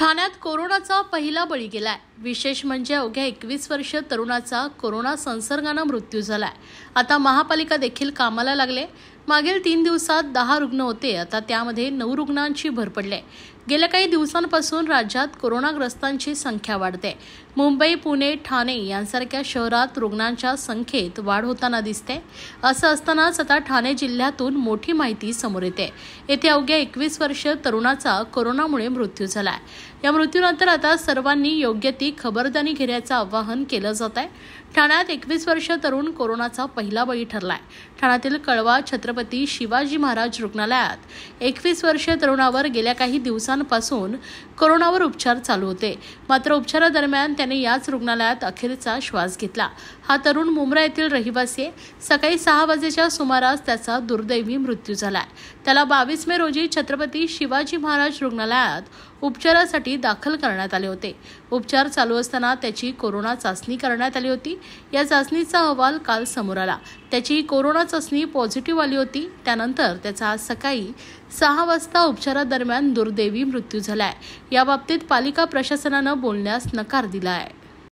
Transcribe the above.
ठाण्यात कोरोनाचा पहिला बळी गेलाय। विशेष म्हणजे अवघ्या 21 वर्षीय तरुणाचा कोरोना संसर्गाने मृत्यू झालाय। आता महापालिका देखील कामाला लागले। मागील 3 दिवसात 10 रुग्ण होते, आता त्यामध्ये 9 रुग्णांची भर पडली। गेल्या काही दिवसांपासून राज्यात कोरोनाग्रस्तांची संख्या वाढते। मुंबई, पुणे, ठाणे यांसारख्या शहरात रुग्णांच्या संख्येत वाढ होताना दिसते। असं असतानाच आता ठाणे जिल्ह्यातून मोठी माहिती समोर येते। येथे अवघ्या 21 वर्षीय तरुणाचा कोरोनामुळे मृत्यू झालाय। या मृत्यूनंतर आता सर्वांनी योग्य ती खबरदारी घेण्याचं आवाहन केलं जात आहे। ठाण्यात 21 वर्षीय तरुण कोरोनाचा पहिला बळी ठरलाय। ठाण्यातील कळवा छत्रपती शिवाजी महाराज रुग्णालयात 21 वर्षीय तरुणावर गेल्या काही दिवसांपासून कोरोनावर उपचार चालू होते। मात्र उपचारादरम्यान त्याने याच रुग्णालयात अखेरचा श्वास घेतला। हा तरुण मुंब्रा येथील रहिवासी आहे। सकाळी 6 वाजेच्या सुमारास त्याचा दुर्दैवी मृत्यू झालाय। त्याला 22 मे रोजी छत्रपती शिवाजी महाराज रुग्णालयात उपचारासाठी दाखल करण्यात आले होते। उपचार चालू असताना त्याची कोरोना चाचणी करण्यात आली होती। या चाचणीचा अहवाल काल समोर आला। त्याची कोरोना चाचणी पॉझिटिव्ह आली होती। त्यानंतर त्याचा आज सकाळी 6 वाजता उपचारादरम्यान दुर्दैवी मृत्यू झालाय। याबाबतीत पालिका प्रशासनाने बोलण्यास नकार दिला आहे।